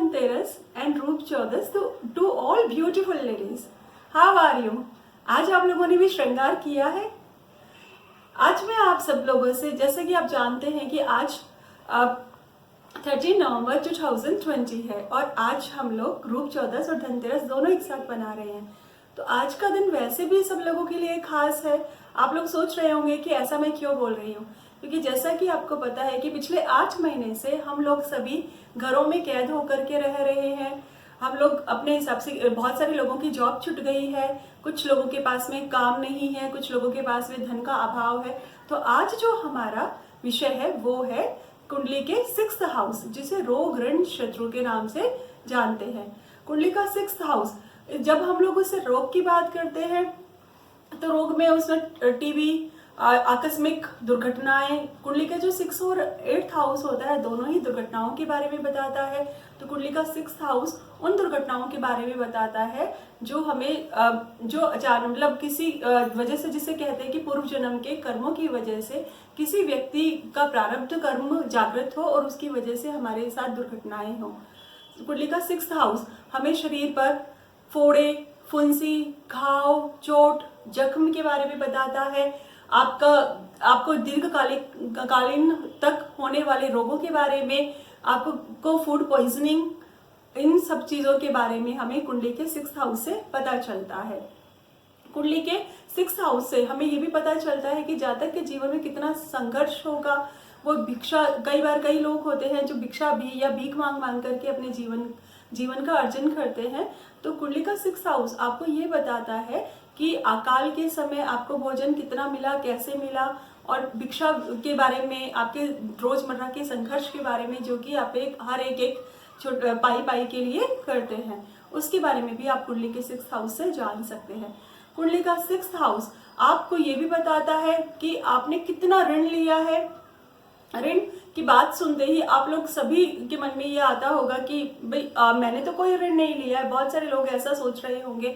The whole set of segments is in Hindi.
Dhanteras and Roop Chaudas to all beautiful ladies. How are you? आज आप लोगों ने भी श्रृंगार किया है। आज मैं आप सब लोगों से, जैसे कि आप जानते हैं कि आज 13 नवंबर 2020 है और आज हम लोग रूप चौदस और धनतेरस दोनों एक साथ मना रहे हैं। तो आज का दिन वैसे भी सब लोगों के लिए खास है। आप लोग सोच रहे होंगे कि ऐसा मैं क्यों बोल रही हूँ, क्योंकि जैसा कि आपको पता है कि पिछले 8 महीने से हम लोग सभी घरों में कैद होकर के रह रहे हैं। हम लोग अपने हिसाब से, बहुत सारे लोगों की जॉब छूट गई है, कुछ लोगों के पास में काम नहीं है, कुछ लोगों के पास में धन का अभाव है। तो आज जो हमारा विषय है वो है कुंडली के 6th हाउस, जिसे रोग ऋण शत्रु के नाम से जानते हैं। कुंडली का 6th हाउस, जब हम लोग उससे रोग की बात करते हैं तो रोग में उसमें टीबी, आकस्मिक दुर्घटनाएं, कुंडली का जो 6 और 8th हाउस होता है दोनों ही दुर्घटनाओं के बारे में बताता है। तो कुंडली का 6th हाउस उन दुर्घटनाओं के बारे में बताता है जो हमें जो अचानक, मतलब किसी वजह से, जिसे कहते हैं कि पूर्व जन्म के कर्मों की वजह से किसी व्यक्ति का प्रारब्ध कर्म जागृत हो और उसकी वजह से हमारे साथ दुर्घटनाएं हो। कुंडली का 6th हाउस हमें शरीर पर फोड़े, फुंसी, घाव, चोट, जख्म के बारे में बताता है। आपको दीर्घकालीन तक होने वाले रोगों के बारे में, आपको फूड पॉइजनिंग, इन सब चीजों के बारे में हमें कुंडली के 6th हाउस से पता चलता है। कुंडली के 6th हाउस से हमें ये भी पता चलता है कि जातक के जीवन में कितना संघर्ष होगा। वो भिक्षा, कई लोग होते हैं जो भिक्षा भी या भीख मांग मांग करके अपने जीवन का अर्जन करते हैं। तो कुंडली का 6th हाउस आपको ये बताता है कि अकाल के समय आपको भोजन कितना मिला, कैसे मिला, और भिक्षा के बारे में, आपके रोजमर्रा के संघर्ष के बारे में, जो कि आप हर एक पाई के लिए करते हैं, उसके बारे में भी आप कुंडली के 6th हाउस से जान सकते हैं। कुंडली का 6th हाउस आपको ये भी बताता है कि आपने कितना ऋण लिया है। ऋण की बात सुनते ही आप लोग सभी के मन में ये आता होगा कि भाई मैंने तो कोई ऋण नहीं लिया है। बहुत सारे लोग ऐसा सोच रहे होंगे।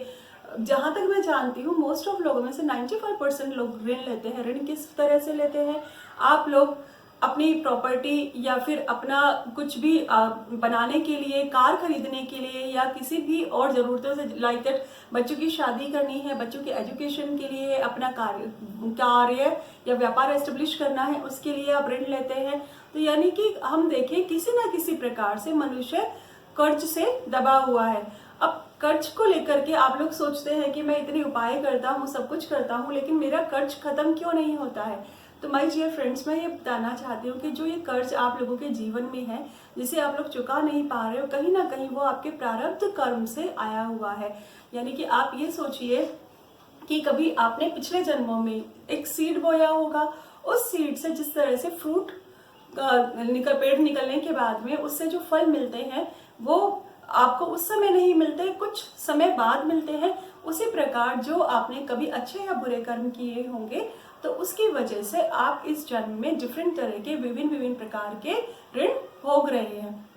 जहां तक मैं जानती हूँ मोस्ट ऑफ लोगों में से 95% लोग ऋण लेते हैं। ऋण किस तरह से लेते हैं? आप लोग अपनी प्रॉपर्टी या फिर अपना कुछ भी बनाने के लिए, कार खरीदने के लिए, या किसी भी और जरूरतों से, लाइक दैट बच्चों की शादी करनी है, बच्चों के एजुकेशन के लिए, अपना कार्य या व्यापार एस्टेब्लिश करना है, उसके लिए आप ऋण लेते हैं। तो यानी कि हम देखें किसी ना किसी प्रकार से मनुष्य कर्ज से दबा हुआ है। अब कर्ज को लेकर के आप लोग सोचते हैं कि मैं इतने उपाय करता हूँ, सब कुछ करता हूँ, लेकिन मेरा कर्ज खत्म क्यों नहीं होता है? तो माय डियर फ्रेंड्स, मैं ये बताना चाहती हूँ कि जो ये कर्ज आप लोगों के जीवन में है, जिसे आप लोग चुका नहीं पा रहे हो, कहीं ना कहीं वो आपके प्रारब्ध कर्म से आया हुआ है। यानी कि आप ये सोचिए कि कभी आपने पिछले जन्मों में एक सीड बोया होगा, उस सीड से जिस तरह से फ्रूट पेड़ निकलने के बाद में उससे जो फल मिलते हैं वो आपको उस समय नहीं मिलते, कुछ समय बाद मिलते हैं। उसी प्रकार जो आपने कभी अच्छे या बुरे कर्म किए होंगे तो उसकी वजह से आप इस जन्म में डिफरेंट तरह के विभिन्न प्रकार के ऋण भोग रहे हैं।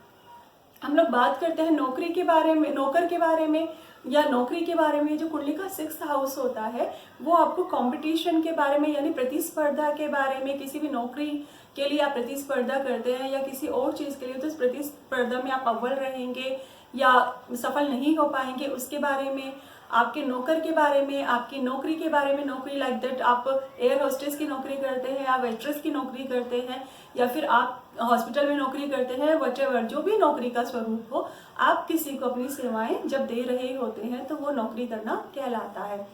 हम लोग बात करते हैं नौकरी के बारे में, नौकर के बारे में या नौकरी के बारे में। जो कुंडली का 6th हाउस होता है वो आपको कंपटीशन के बारे में, यानी प्रतिस्पर्धा के बारे में, किसी भी नौकरी के लिए आप प्रतिस्पर्धा करते हैं या किसी और चीज के लिए, तो इस प्रतिस्पर्धा में आप अव्वल रहेंगे या सफल नहीं हो पाएंगे, उसके बारे में। आपके नौकर के बारे में, आपकी नौकरी के बारे में, नौकरी लाइक दैट आप एयर होस्टेस की नौकरी करते हैं, आप वेट्रेस की नौकरी करते हैं, या फिर आप हॉस्पिटल में नौकरी करते हैं, व्हाटएवर जो भी नौकरी का स्वरूप हो, आप किसी को अपनी सेवाएं जब दे रहे होते हैं तो वो नौकरी करना कहलाता है।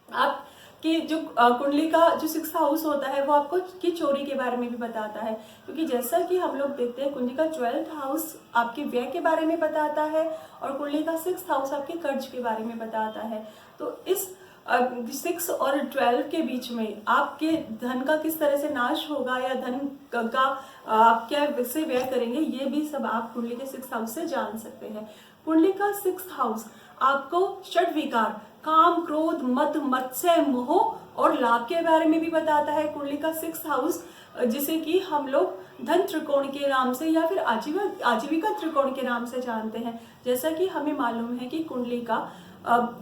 आप कि जो कुंडली का जो 6th हाउस होता है वो आपको की चोरी के बारे में भी बताता है, क्योंकि जैसा कि हम लोग देखते हैं कुंडली का 12th हाउस आपके व्यय के बारे में बताता है और कुंडली का 6th हाउस आपके कर्ज के बारे में बताता है। तो इस 6 और 12 के बीच में आपके धन का किस तरह से नाश होगा या धन का आप क्या से व्यय करेंगे, ये भी सब आप कुंडली के 6th हाउस से जान सकते हैं। कुंडली का 6th हाउस आपको षड विकार, काम, क्रोध, मद, मत्स्य, मोह और लाभ के बारे में भी बताता है। कुंडली का 6th हाउस जिसे कि हम लोग धन त्रिकोण के नाम से या फिर आजीविका त्रिकोण के नाम से जानते हैं। जैसा कि हमें मालूम है कि कुंडली का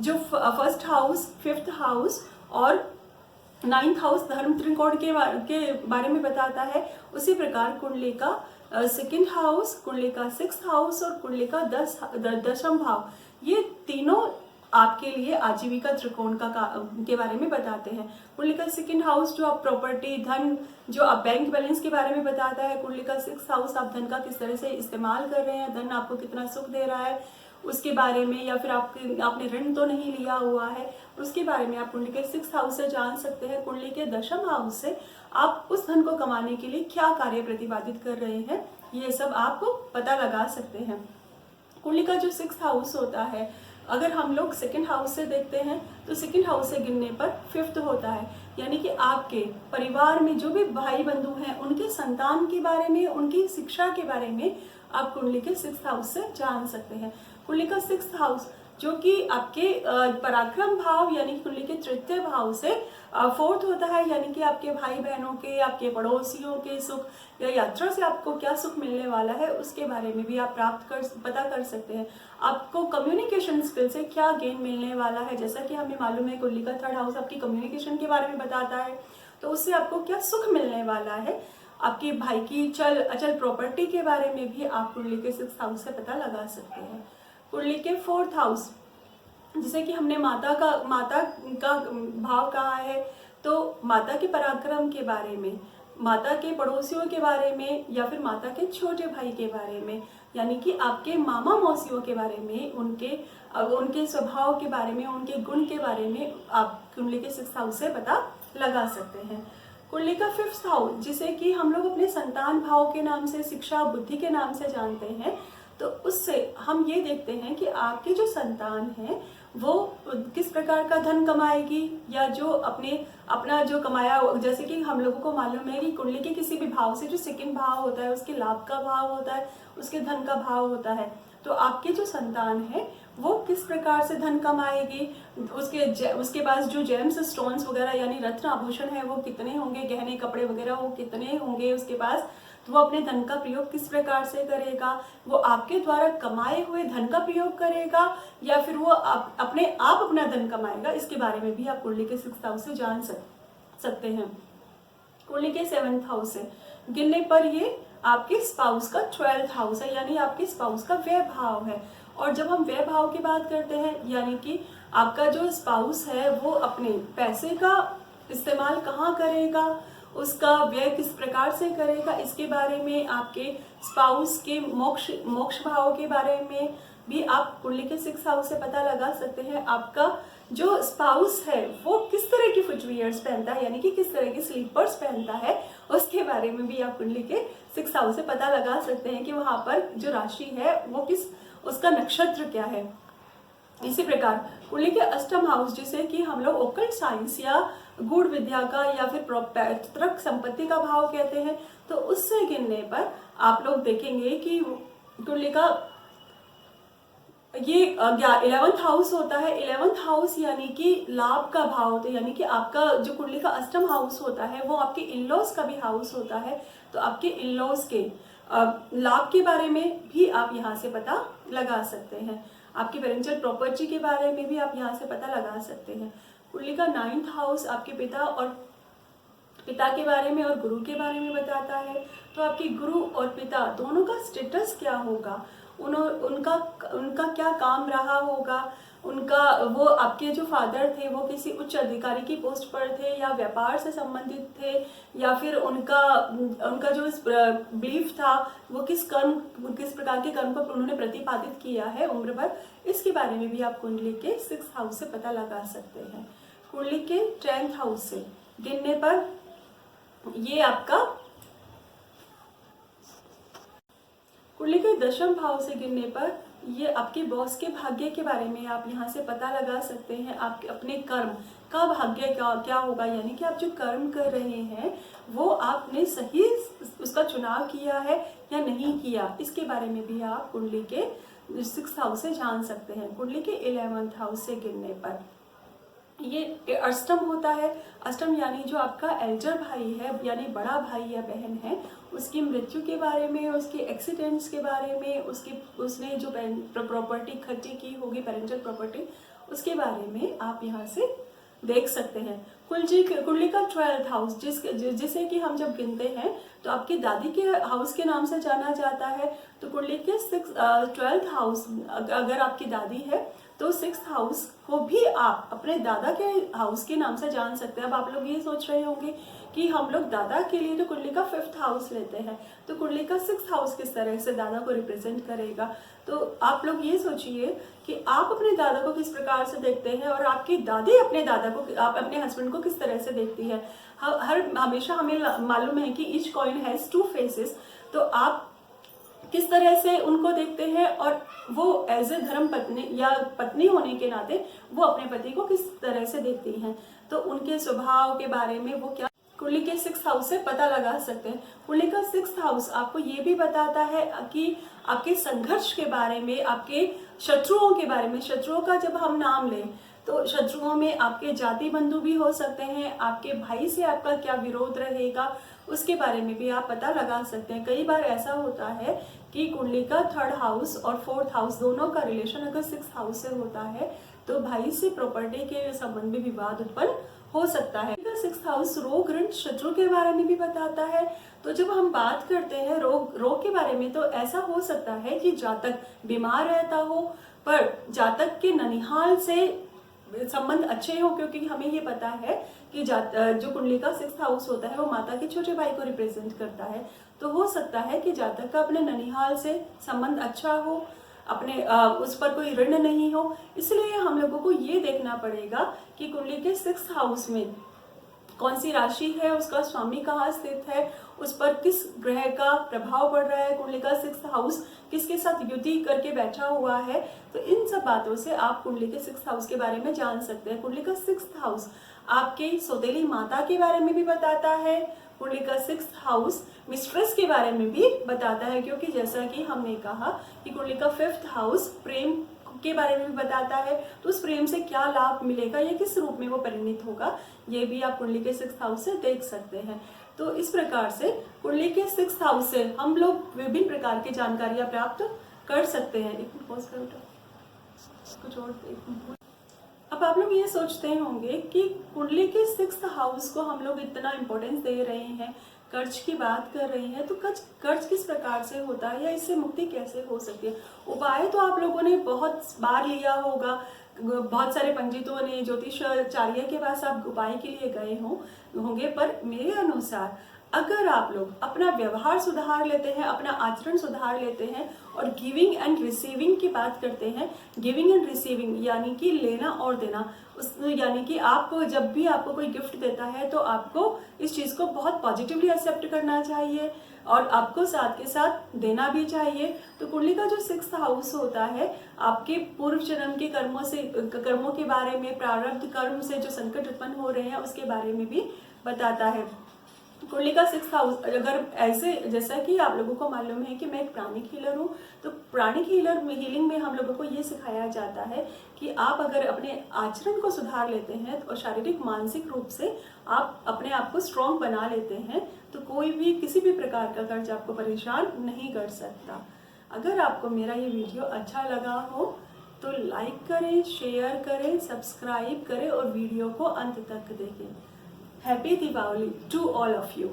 जो 1st हाउस, 5th हाउस और 9th हाउस धर्म त्रिकोण के बारे में बताता है, उसी प्रकार कुंडली का सेकंड हाउस, कुंडली का 6th हाउस और कुंडली का 10th भाव, ये तीनों आपके लिए आजीविका त्रिकोण के बारे में बताते हैं। कुंडली का 2nd हाउस जो आप प्रॉपर्टी, धन, जो आप बैंक बैलेंस के बारे में बताता है। कुंडली का 6th हाउस आप धन का किस तरह से इस्तेमाल कर रहे हैं, धन आपको कितना सुख दे रहा है उसके बारे में, या फिर आपने ऋण तो नहीं लिया हुआ है उसके बारे में आप कुंडली के 6th हाउस से जान सकते हैं। कुंडली के 10th हाउस से आप उस धन को कमाने के लिए क्या कार्य प्रतिपादित कर रहे हैं, ये सब आपको पता लगा सकते हैं। कुंडली का जो 6th हाउस होता है, अगर हम लोग 2nd हाउस से देखते हैं तो 2nd हाउस से गिनने पर 5th होता है, यानी कि आपके परिवार में जो भी भाई बंधु हैं उनके संतान के बारे में, उनकी शिक्षा के बारे में आप कुंडली के 6th हाउस से जान सकते हैं। कुंडली का 6th हाउस जो कि आपके पराक्रम भाव यानी कि कुंडली के 3य भाव से 4th होता है, यानी कि आपके भाई बहनों के, आपके पड़ोसियों के सुख या यात्रा से आपको क्या सुख मिलने वाला है उसके बारे में भी आप पता कर सकते हैं। आपको कम्युनिकेशन स्किल से क्या गेन मिलने वाला है, जैसा कि हमें मालूम है कुंडली का 3rd हाउस आपकी कम्युनिकेशन के बारे में बताता है, तो उससे आपको क्या सुख मिलने वाला है। आपके भाई की अचल प्रॉपर्टी के बारे में भी आप कुंडली के 6th हाउस से पता लगा सकते हैं। कुंडली के 4th हाउस, जैसे कि हमने माता का भाव कहा है, तो माता के पराक्रम के बारे में, माता के पड़ोसियों के बारे में, या फिर माता के छोटे भाई के बारे में, यानी कि आपके मामा मौसियों के बारे में, उनके स्वभाव के बारे में, उनके गुण के बारे में आप कुंडली के 6th हाउस से पता लगा सकते हैं। कुंडली का 5th हाउस, जिसे कि हम लोग अपने संतान भाव के नाम से, शिक्षा बुद्धि के नाम से जानते हैं, तो उससे हम ये देखते हैं कि आपकी जो संतान है वो किस प्रकार का धन कमाएगी, या जो अपना जो कमाया, जैसे कि हम लोगों को मालूम है कि कुंडली के किसी भी भाव से जो 2nd भाव होता है उसके लाभ का भाव होता है, उसके धन का भाव होता है। तो आपकी जो संतान है वो किस प्रकार से धन कमाएगी, उसके पास जो जेम्स स्टोन्स वगैरह यानी रत्न आभूषण है वो कितने होंगे, गहने कपड़े वगैरह वो कितने होंगे उसके पास, तो वो अपने धन का प्रयोग किस प्रकार से करेगा, वो आपके द्वारा कमाए हुए धन का प्रयोग करेगा या फिर वो अपने आप अपना धन कमाएगा, इसके बारे में भी आप कुंडली के 6th हाउस से जान सकते हैं। कुंडली के 7th हाउस से गिनने पर ये आपके स्पाउस का 12th हाउस है, यानी आपके स्पाउस का व्यय भाव है। और जब हम व्यय भाव की बात करते हैं, यानी कि आपका जो स्पाउस है वो अपने पैसे का इस्तेमाल कहाँ करेगा, उसका व्यय किस प्रकार से करेगा, इसके बारे में, आपके स्पाउस के मोक्ष भाव के बारे में भी आप कुंडली के 6th हाउस से पता लगा सकते हैं। आपका जो स्पाउस है वो किस तरह की फुटवियर्स पहनता है, यानी कि किस तरह की स्लीपर्स पहनता है, उसके बारे में भी आप कुंडली के 6th हाउस से पता लगा सकते हैं कि वहां पर जो राशि है वो उसका नक्षत्र क्या है। इसी प्रकार कुंडली के 8th हाउस, जिसे कि हम लोग ओकल्ट साइंस या गूढ़ विद्या का या फिर पैतृक संपत्ति का भाव कहते हैं, तो उससे गिनने पर आप लोग देखेंगे कि कुंडली का ये 11th हाउस होता है। 11th हाउस यानी कि लाभ का भाव होता है, यानी कि आपका जो कुंडली का 8th हाउस होता है वो आपके इन-लॉज का भी हाउस होता है, तो आपके इन-लॉज के लाभ के बारे में भी आप यहाँ से पता लगा सकते हैं। आपकी पेरेंटल प्रॉपर्टी के बारे में भी आप यहाँ से पता लगा सकते हैं। कुंडली का 9th हाउस आपके पिता के बारे में और गुरु के बारे में बताता है, तो आपके गुरु और पिता दोनों का स्टेटस क्या होगा, उनका क्या काम रहा होगा, वो आपके जो फादर थे वो किसी उच्च अधिकारी की पोस्ट पर थे या व्यापार से संबंधित थे, या फिर उनका जो बिलीफ था वो किस प्रकार के कर्म को उन्होंने प्रतिपादित किया है उम्र भर, इसके बारे में भी आप कुंडली के 6th हाउस से पता लगा सकते हैं। कुंडली के 10th हाउस से गिनने पर ये आपका कुंडली के 10th भाव से गिनने पर ये आपके बॉस के भाग्य के बारे में आप यहाँ से पता लगा सकते हैं। आपके अपने कर्म का भाग्य क्या होगा, यानी कि आप जो कर्म कर रहे हैं वो आपने सही उसका चुनाव किया है या नहीं किया, इसके बारे में भी आप कुंडली के 6th हाउस से जान सकते हैं। कुंडली के 11th हाउस से गिनने पर ये अष्टम होता है। अष्टम यानी जो आपका एल्डर भाई है यानी बड़ा भाई या बहन है, उसकी मृत्यु के बारे में, उसके एक्सीडेंट्स के बारे में, उसने जो प्रॉपर्टी इकट्ठी की होगी पेरेंटल प्रॉपर्टी, उसके बारे में आप यहाँ से देख सकते हैं। कुंडली का 12th हाउस जिसे कि हम जब गिनते हैं तो आपकी दादी के हाउस के नाम से जाना जाता है। तो कुंडली के 12th हाउस अगर आपकी दादी है तो 6th हाउस को भी आप अपने दादा के हाउस के नाम से जान सकते हैं। अब आप लोग ये सोच रहे होंगे कि हम लोग दादा के लिए तो कुंडली का 5th हाउस लेते हैं, तो कुंडली का 6th हाउस किस तरह से दादा को रिप्रेजेंट करेगा। तो आप लोग ये सोचिए कि आप अपने दादा को किस प्रकार से देखते हैं और आपकी दादी अपने दादा को, आप अपने हस्बैंड को किस तरह से देखती है। हमेशा हमें मालूम है कि ईच कॉइन हैज 2 फेसेस। तो आप किस तरह से उनको देखते हैं और वो एज ए धर्म पत्नी या पत्नी होने के नाते वो अपने पति को किस तरह से देखती हैं, तो उनके स्वभाव के बारे में वो क्या कुंडली के 6th हाउस से पता लगा सकते हैं। कुंडली का 6th हाउस आपको ये भी बताता है कि आपके संघर्ष के बारे में, आपके शत्रुओं के बारे में। शत्रुओं का जब हम नाम लें तो शत्रुओं में आपके जाति बंधु भी हो सकते हैं, आपके भाई से आपका क्या विरोध रहेगा उसके बारे में भी आप पता लगा सकते हैं। कई बार ऐसा होता है कि कुंडली का 3rd हाउस और 4th हाउस दोनों का रिलेशन अगर 6th हाउस से होता है तो भाई से प्रॉपर्टी के संबंध में विवाद उत्पन्न हो सकता है। 6th हाउस रोग ऋण शत्रु के बारे में भी बताता है। तो जब हम बात करते हैं रोग के बारे में तो ऐसा हो सकता है कि जातक बीमार रहता हो पर जातक के ननिहाल से संबंध अच्छे हो, क्योंकि हमें ये पता है कि जो कुंडली का 6th हाउस होता है वो माता के छोटे भाई को रिप्रेजेंट करता है। तो हो सकता है कि जातक का अपने ननिहाल से संबंध अच्छा हो, अपने उस पर कोई ऋण नहीं हो। इसलिए हम लोगों को ये देखना पड़ेगा कि कुंडली के 6th हाउस में कौन सी राशि है, उसका स्वामी कहाँ स्थित है, उस पर किस ग्रह का प्रभाव पड़ रहा है, कुंडली का 6th हाउस किसके साथ युति करके बैठा हुआ है। तो इन सब बातों से आप कुंडली के 6th हाउस के बारे में जान सकते हैं। कुंडली का 6th हाउस आपके सौतेली माता के बारे में भी बताता है। कुंडली का 6th हाउस मिस्ट्रेस के बारे में भी बताता है, क्योंकि जैसा कि हमने कहा कि कुंडली का 5th हाउस प्रेम के बारे में भी बताता है। तो उस प्रेम से क्या लाभ मिलेगा या किस रूप में वो परिणित होगा, ये भी आप कुंडली के 6th हाउस से देख सकते हैं। तो इस प्रकार से कुंडली के 6th हाउस से हम लोग विभिन्न प्रकार की जानकारियां प्राप्त कर सकते हैं। कुछ और अब आप लोग ये सोचते होंगे कि कुंडली के 6th हाउस को हम लोग इतना इम्पोर्टेंस दे रहे हैं, कर्ज की बात कर रहे हैं, तो कर्ज किस प्रकार से होता है या इससे मुक्ति कैसे हो सकती है। उपाय तो आप लोगों ने बहुत बार लिया होगा, बहुत सारे पंडितों ने, ज्योतिषाचार्य के पास आप उपाय के लिए गए होंगे, पर मेरे अनुसार अगर आप लोग अपना व्यवहार सुधार लेते हैं, अपना आचरण सुधार लेते हैं और गिविंग एंड रिसीविंग की बात करते हैं, गिविंग एंड रिसीविंग यानी कि लेना और देना, यानी कि आप जब भी आपको कोई गिफ्ट देता है तो आपको इस चीज़ को बहुत पॉजिटिवली एक्सेप्ट करना चाहिए और आपको साथ के साथ देना भी चाहिए। तो कुंडली का जो 6th हाउस होता है आपके पूर्व जन्म के कर्मों के बारे में, प्रारब्ध कर्म से जो संकट उत्पन्न हो रहे हैं उसके बारे में भी बताता है। कुंडली का 6th हाउस अगर ऐसे, जैसा कि आप लोगों को मालूम है कि मैं एक प्राणिक हीलर हूँ, तो प्राणिक हीलिंग में हम लोगों को ये सिखाया जाता है कि आप अगर अपने आचरण को सुधार लेते हैं और शारीरिक मानसिक रूप से आप अपने आप को स्ट्रॉन्ग बना लेते हैं तो कोई भी किसी भी प्रकार का कर्ज आपको परेशान नहीं कर सकता। अगर आपको मेरा ये वीडियो अच्छा लगा हो तो लाइक करें, शेयर करें, सब्सक्राइब करें और वीडियो को अंत तक देखें। Happy Diwali to all of you.